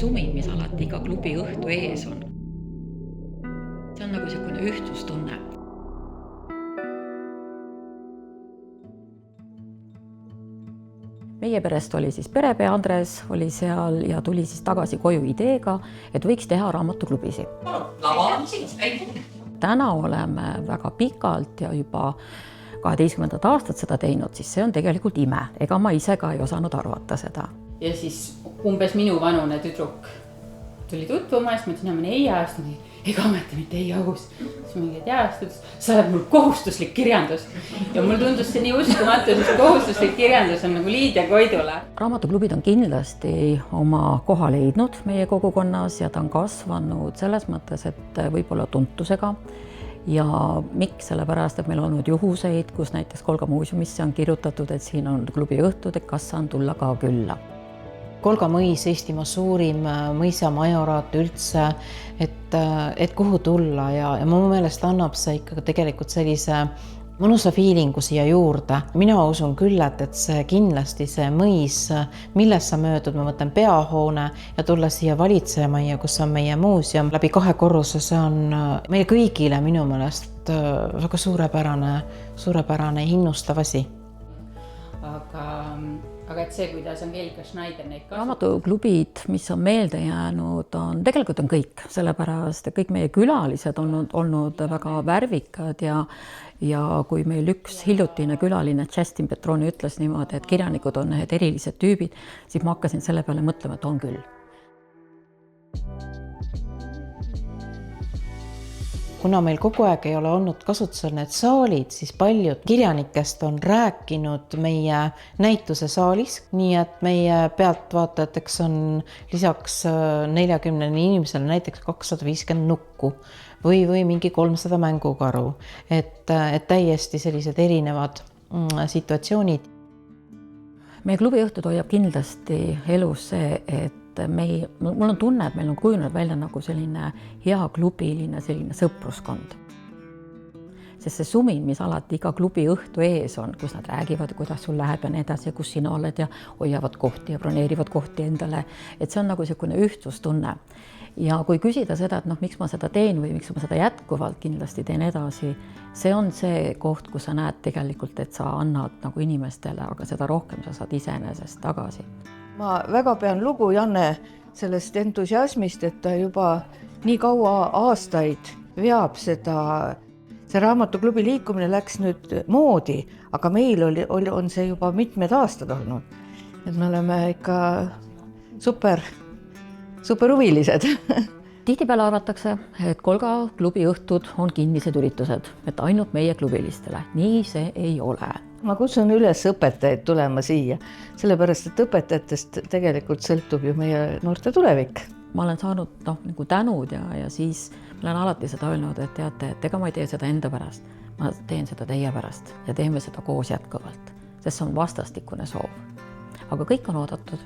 sumin, mis alati iga klubi õhtu ees on. See on nagu selline ühtsustunne. Meie perest oli siis perepea Andres oli seal ja tuli siis tagasi koju ideega, et võiks teha raamatuklubisi. Täna oleme väga pikalt ja juba 12. aastat seda teinud, siis see on tegelikult ime. Ega ma ise ka ei osanud arvata seda. Ja siis umbes minu vanune tüdruk tuli tutvuma ja siis ma ütlesin, ma Eija aasta, ega ometi mitte Eija Aus. Siis ma mingi teast, sa oled mul kohustuslik kirjandus. Ja mul tundus see nii uskumatu, sest kohustuslik kirjandus on nagu Liidia Koidula. Raamatuklubid on kindlasti oma koha leidnud meie kogukonnas ja ta on kasvanud selles mõttes, et võib-olla tuntusega. Ja miks? Sellepärast, et meil on olnud juhuseid, kus näiteks Kolga muuseumisse on kirjutatud, et siin on klubi õhtud, et kas saan tulla ka külla. Kolga mõis, Eestimaa suurim mõisamajoraat üldse, et kuhu tulla ja mu meelest annab see ikka tegelikult sellise mõnusa feelingu siia juurde. Mina usun küll, et see kindlasti see mõis, milles sa möödud, ma mõtlen peahoone ja tulla siia valitsejamajja, kus on meie muuseum läbi 2 korruse, see on meie kõigile minu meelest väga suurepärane innustav asi. Aga et see, kuidas Angelika Schneider neid kasutab. Raamatuklubid, mis on meelde jäänud, tegelikult on kõik, sellepärast et kõik meie külalised on olnud väga värvikad ja kui meil üks hiljutine külaline Justin Petroni ütles niimoodi, et kirjanikud on need erilised tüübid, siis ma hakkasin selle peale mõtlema, et on küll. Kuna meil kogu aeg ei ole olnud kasutusel need saalid, siis paljud kirjanikest on rääkinud meie näituse saalis, nii et meie pealtvaatajateks on lisaks 40 inimesele näiteks 250 nukku või mingi 300 mängukaru, et täiesti sellised erinevad situatsioonid. Meie klubi õhtud hoiab kindlasti elus see, et mul on tunne, et meil on kujunenud välja nagu selline hea klubiline selline sõpruskond. Sest see sumin, mis alati iga klubi õhtu ees on, kus nad räägivad, kuidas sul läheb ja nii edasi, kus sina oled ja hoiavad kohti ja broneerivad kohti endale, et see on nagu selline ühtsustunne. Ja kui küsida seda, et miks ma seda teen või miks ma seda jätkuvalt kindlasti teen edasi, see on see koht, kus sa näed tegelikult, et sa annad nagu inimestele, aga seda rohkem sa saad iseenesest tagasi. Ma väga pean lugu Janne sellest entusiasmist, et ta juba nii kaua aastaid veab seda. See raamatuklubi liikumine läks nüüd moodi, aga meil on see juba mitmed aastad olnud. Et me oleme ikka super huvilised. Tihtipeale arvatakse, et Kolga klubi õhtud on kinnised üritused, et ainult meie klubilistele. Nii see ei ole. Ma kutsun üles õpetajaid tulema siia, sellepärast, et õpetajatest tegelikult sõltub ju meie noorte tulevik. Ma olen saanud nagu tänud ja siis ma olen alati seda öelnud, et teate, et ega ma ei tee seda enda pärast, ma teen seda teie pärast ja teeme seda koos jätkuvalt, sest see on vastastikune soov. Aga kõik on oodatud.